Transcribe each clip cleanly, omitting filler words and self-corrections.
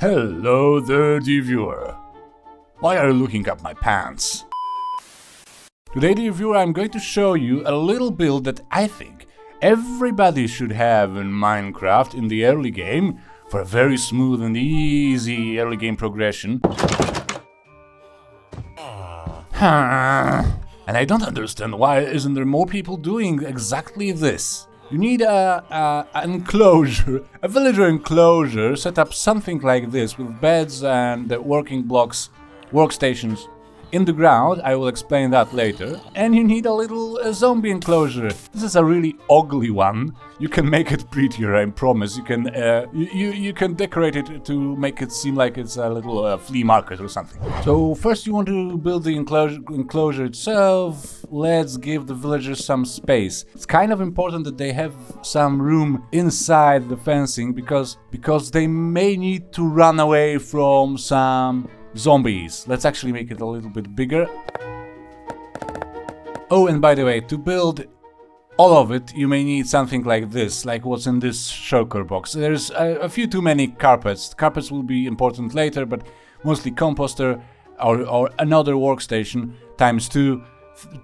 Hello there, dear viewer. Why are you looking up my pants? Today, dear viewer, I'm going to show you a little build that I think everybody should have in Minecraft in the early game for a very smooth and easy early game progression. And I don't understand why isn't there more people doing exactly this. You need an enclosure, a villager enclosure, set up something like this with beds and working blocks, workstations in the ground. I will explain that later. And you need a little zombie enclosure. This is a really ugly one. You can make it prettier, I promise. You can you can decorate it to make it seem like it's a little flea market or something. So first you want to build the enclosure itself. Let's give the villagers some space. It's kind of important that they have some room inside the fencing because they may need to run away from some zombies. Let's actually make it a little bit bigger. Oh, and by the way, to build all of it, you may need something like this, like what's in this shulker box. There's a few too many carpets. Carpets will be important later, but mostly composter or another workstation times two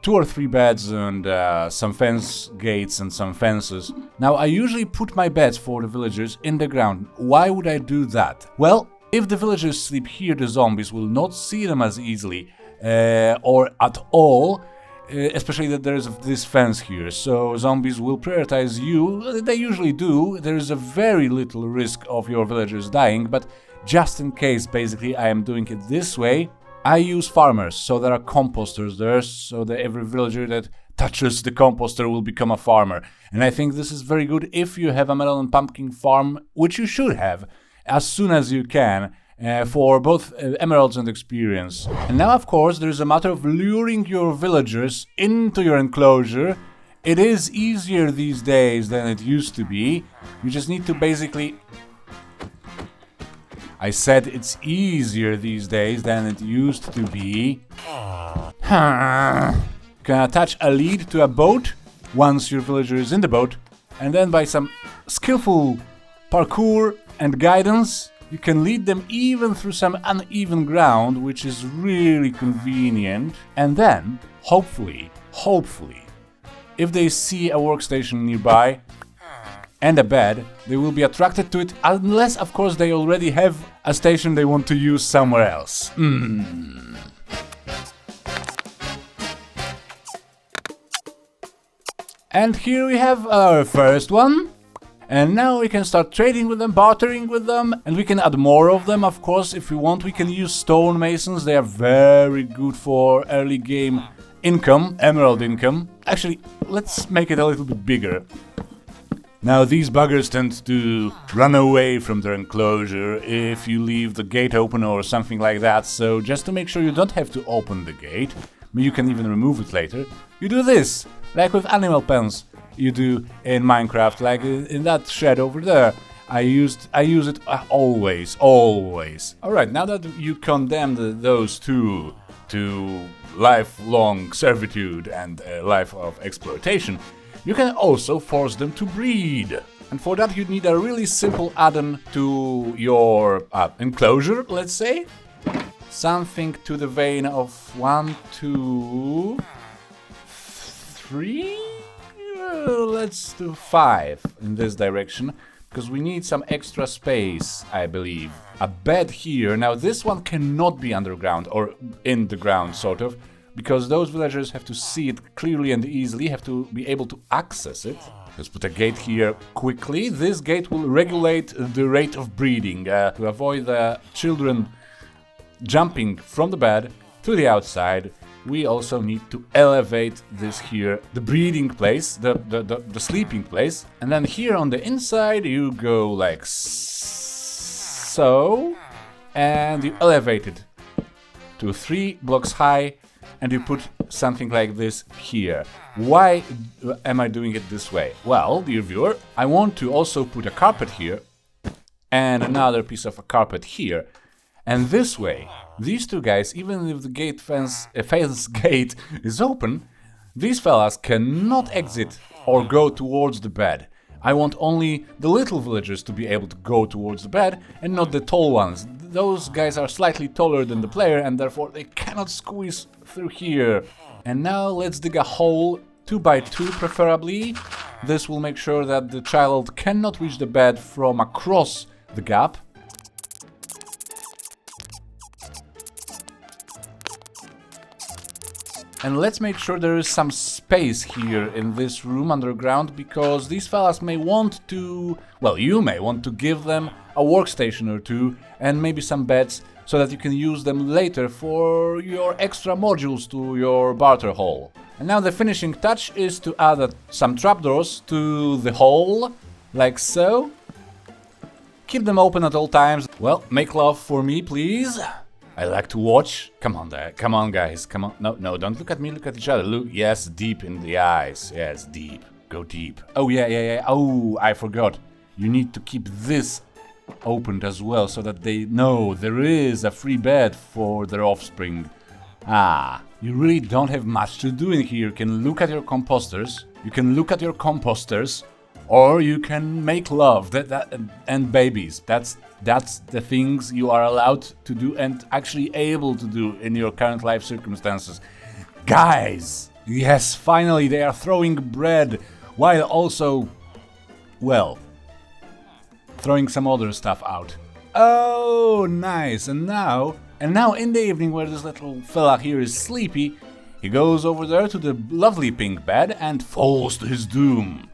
or three beds and some fence gates and some fences. Now, I usually put my beds for the villagers in the ground. Why would I do that? Well, if the villagers sleep here, the zombies will not see them as easily or at all, especially that there's this fence here. So zombies will prioritize you. They usually do. There is a very little risk of your villagers dying, but just in case, basically, I am doing it this way. I use farmers, so there are composters there, so that every villager that touches the composter will become a farmer. And I think this is very good if you have a melon and pumpkin farm, which you should have as soon as you can, for both emeralds and experience. And now, of course, there's a matter of luring your villagers into your enclosure. It is easier these days than it used to be. You just need to basically... I said it's easier these days than it used to be. You can attach a lead to a boat once your villager is in the boat, and then by some skillful parkour and guidance, you can lead them even through some uneven ground, which is really convenient. And then, hopefully, if they see a workstation nearby and a bed, they will be attracted to it, unless, of course, they already have a station they want to use somewhere else. And here we have our first one. And now we can start trading with them, bartering with them, and we can add more of them, of course, if we want. We can use stonemasons. They are very good for early game income, emerald income. Actually, let's make it a little bit bigger. Now, these buggers tend to run away from their enclosure if you leave the gate open or something like that. So just to make sure you don't have to open the gate, you can even remove it later, you do this, like with animal pens. You do in Minecraft, like in that shed over there. I use it always. Alright, now that you condemned those two to lifelong servitude and a life of exploitation, you can also force them to breed. And for that you need a really simple add-on to your enclosure, let's say. Something to the vein of 1, 2, 3? Let's do 5 in this direction, because we need some extra space, I believe. A bed here. Now this one cannot be underground, or in the ground, sort of, because those villagers have to see it clearly and easily, have to be able to access it. Let's put a gate here quickly. This gate will regulate the rate of breeding, to avoid the children jumping from the bed to the outside. We also need to elevate this here, the breeding place, the sleeping place. And then here on the inside you go like so, and you elevate it to 3 blocks high, and you put something like this here. Why am I doing it this way? Well, dear viewer, I want to also put a carpet here and another piece of a carpet here. And this way, these two guys, even if the fence gate is open, these fellas cannot exit or go towards the bed. I want only the little villagers to be able to go towards the bed and not the tall ones. Those guys are slightly taller than the player and therefore they cannot squeeze through here. And now let's dig a hole, 2 by 2 preferably. This will make sure that the child cannot reach the bed from across the gap. And let's make sure there is some space here in this room underground, because these fellas may want to... well, you may want to give them a workstation or two and maybe some beds so that you can use them later for your extra modules to your barter hall. And now the finishing touch is to add some trapdoors to the hole, like so. Keep them open at all times. Well, make love for me, please. I like to watch. Come on there. Come on, guys. Come on. No, don't look at me. Look at each other. Look. Yes, deep in the eyes. Yes, deep. Go deep. Oh, yeah. Oh, I forgot. You need to keep this opened as well so that they know there is a free bed for their offspring. Ah, you really don't have much to do in here. You can look at your composters. Or you can make love and babies. That's the things you are allowed to do and actually able to do in your current life circumstances. Guys! Yes, finally they are throwing bread while also, well, throwing some other stuff out. Oh, nice. And now in the evening, where this little fella here is sleepy, he goes over there to the lovely pink bed and falls to his doom.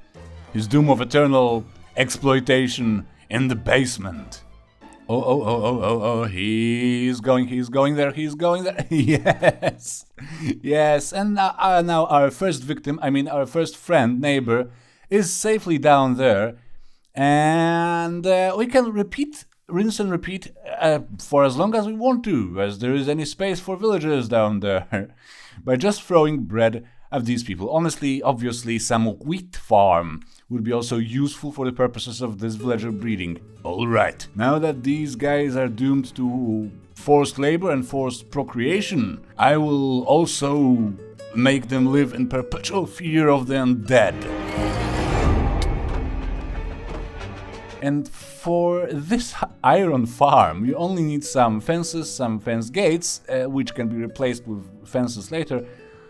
His doom of eternal exploitation in the basement. Oh, he's going there. Yes, and now our first victim, our first friend, neighbor, is safely down there. And we can rinse and repeat for as long as we want to, as there is any space for villagers down there, by just throwing bread at these people. Honestly, obviously, some wheat farm would be also useful for the purposes of this villager breeding. Alright, now that these guys are doomed to forced labor and forced procreation, I will also make them live in perpetual fear of the undead. And for this iron farm, you only need some fences, some fence gates, which can be replaced with fences later,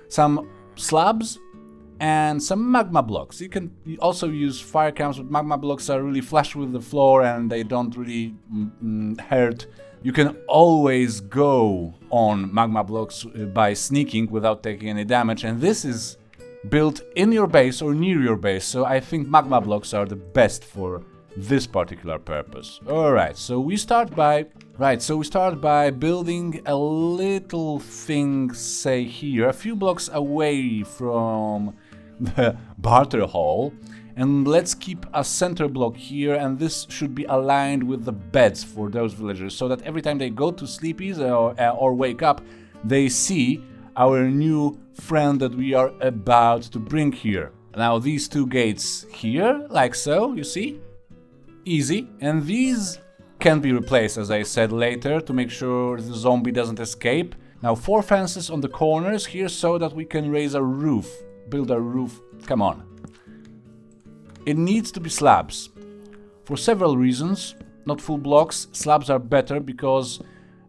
some slabs, and some magma blocks. You can also use fire camps, but magma blocks are really flush with the floor and they don't really hurt. You can always go on magma blocks by sneaking without taking any damage, and this is built in your base or near your base, so I think magma blocks are the best for this particular purpose. Alright, so we start by building a little thing, say here, a few blocks away from the barter hall, and let's keep a center block here, and this should be aligned with the beds for those villagers, so that every time they go to sleepies or wake up, they see our new friend that we are about to bring here. Now these two gates here, like so, you see? Easy. And these can be replaced, as I said, later, to make sure the zombie doesn't escape. Now 4 fences on the corners here so that we can raise a roof. Build a roof. Come on. It needs to be slabs. For several reasons. Not full blocks. Slabs are better because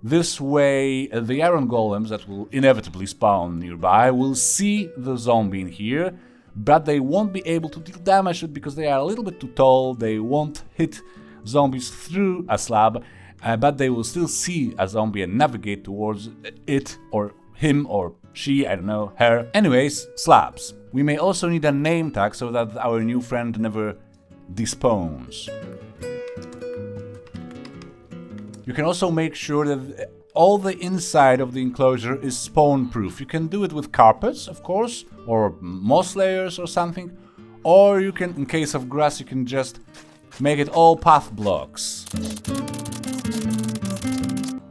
this way the iron golems that will inevitably spawn nearby will see the zombie in here, but they won't be able to deal damage to it because they are a little bit too tall. They won't hit zombies through a slab, but they will still see a zombie and navigate towards it, or him, or she, I don't know, her. Anyways, slabs. We may also need a name tag so that our new friend never despawns. You can also make sure that all the inside of the enclosure is spawn-proof. You can do it with carpets, of course, or moss layers or something, or you can, in case of grass, you can just make it all path blocks.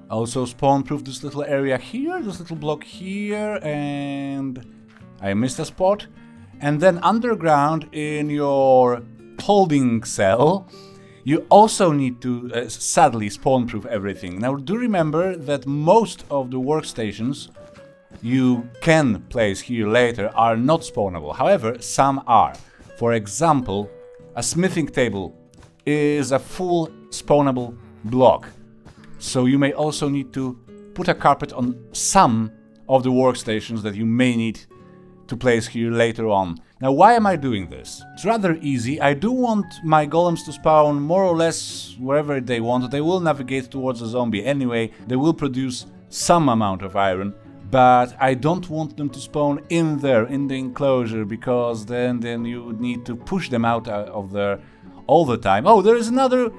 Also spawn-proof this little area here, this little block here, and I missed a spot. And then underground in your holding cell, you also need to, sadly, spawn-proof everything. Now, do remember that most of the workstations you can place here later are not spawnable. However, some are. For example, a smithing table is a full spawnable block. So you may also need to put a carpet on some of the workstations that you may need to place here later on. Now, why am I doing this? It's rather easy. I do want my golems to spawn more or less wherever they want. They will navigate towards a zombie anyway. They will produce some amount of iron, but I don't want them to spawn in there, in the enclosure, because then you would need to push them out of there all the time. Oh, there's another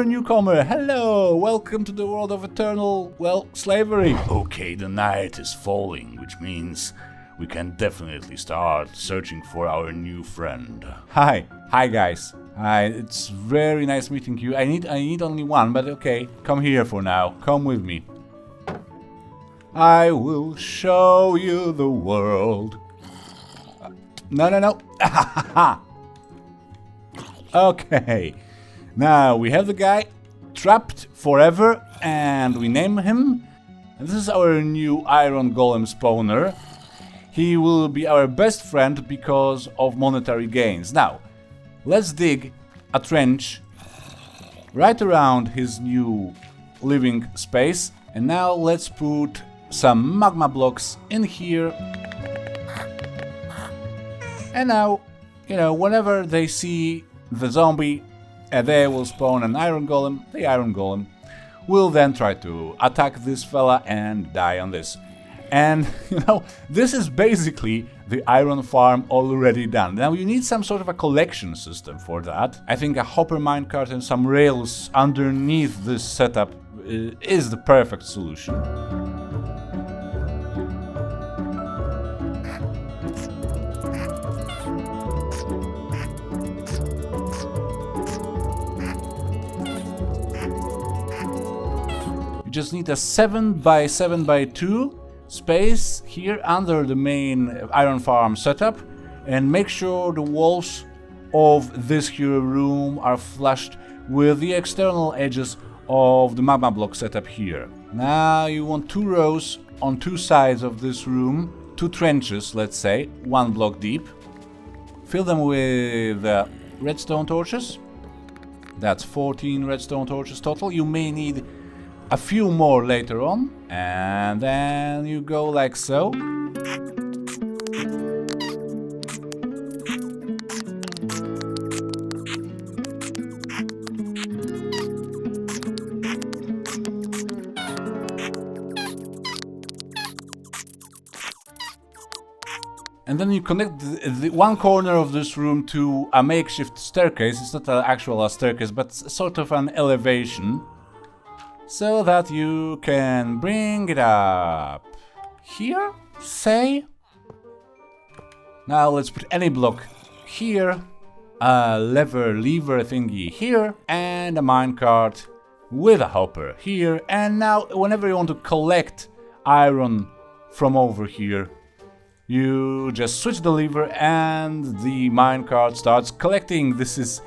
newcomer. Hello, welcome to the world of eternal, well, slavery. Okay, the night is falling, which means we can definitely start searching for our new friend. Hi guys. Hi, it's very nice meeting you. I need only one, but okay, come here for now. Come with me. I will show you the world. No. Okay. Now we have the guy trapped forever and we name him. And this is our new iron golem spawner. He will be our best friend because of monetary gains. Now, let's dig a trench right around his new living space. And now let's put some magma blocks in here. And now, whenever they see the zombie, they will spawn an iron golem. The iron golem will then try to attack this fella and die on this. And, this is basically the iron farm already done. Now, you need some sort of a collection system for that. I think a hopper minecart and some rails underneath this setup is the perfect solution. You just need a 7x7x2 space here under the main iron farm setup, and make sure the walls of this here room are flushed with the external edges of the magma block setup here. Now you want 2 rows on 2 sides of this room, 2 trenches, let's say, 1 block deep. Fill them with redstone torches. That's 14 redstone torches total. You may need a few more later on, and then you go like so. And then you connect the one corner of this room to a makeshift staircase. It's not actually a staircase, but sort of an elevation, so that you can bring it up here, say. Now let's put any block here, a lever thingy here, and a minecart with a hopper here. And now whenever you want to collect iron from over here, you just switch the lever and the minecart starts collecting. This is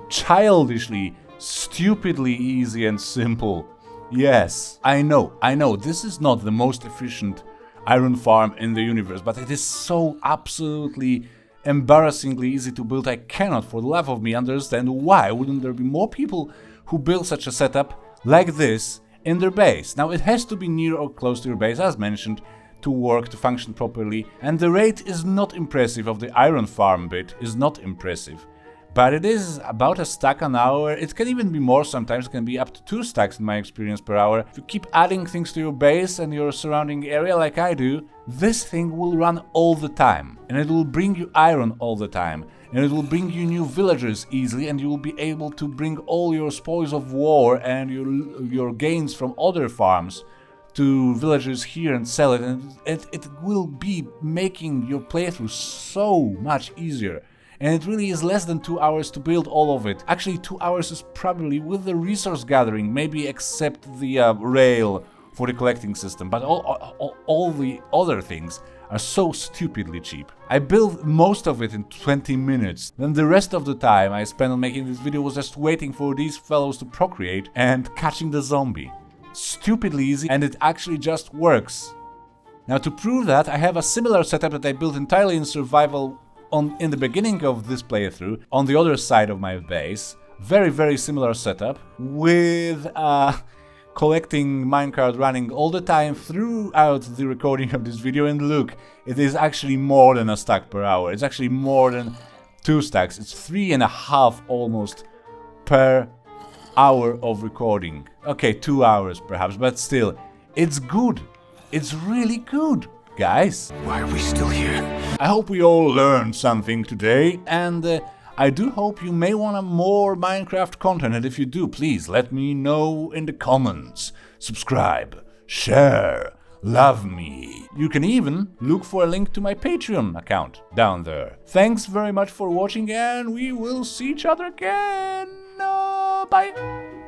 childishly, stupidly easy and simple. Yes, I know, this is not the most efficient iron farm in the universe, but it is so absolutely embarrassingly easy to build. I cannot for the life of me understand why wouldn't there be more people who build such a setup like this in their base. Now it has to be near or close to your base, as mentioned, to work, to function properly, and the rate is not impressive of the iron farm bit, is not impressive. But it is about a stack an hour. It can even be more sometimes. It can be up to 2 stacks in my experience per hour. If you keep adding things to your base and your surrounding area like I do, this thing will run all the time. And it will bring you iron all the time. And it will bring you new villagers easily, and you will be able to bring all your spoils of war and your gains from other farms to villagers here and sell it. And it will be making your playthrough so much easier. And it really is less than 2 hours to build all of it. Actually, 2 hours is probably with the resource gathering, maybe except the rail for the collecting system. But all the other things are so stupidly cheap. I built most of it in 20 minutes. Then the rest of the time I spent on making this video was just waiting for these fellows to procreate and catching the zombie. Stupidly easy, and it actually just works. Now to prove that, I have a similar setup that I built entirely in survival in the beginning of this playthrough, on the other side of my base, very similar setup, with collecting minecart running all the time throughout the recording of this video, and look, it is actually more than a stack per hour. It's actually more than 2 stacks. It's 3.5 almost per hour of recording. Okay, 2 hours perhaps, but still, it's good. It's really good, guys. Why are we still here? I hope we all learned something today, and I do hope you may want more Minecraft content, and if you do, please let me know in the comments. Subscribe, share, love me. You can even look for a link to my Patreon account down there. Thanks very much for watching, and we will see each other again. Bye.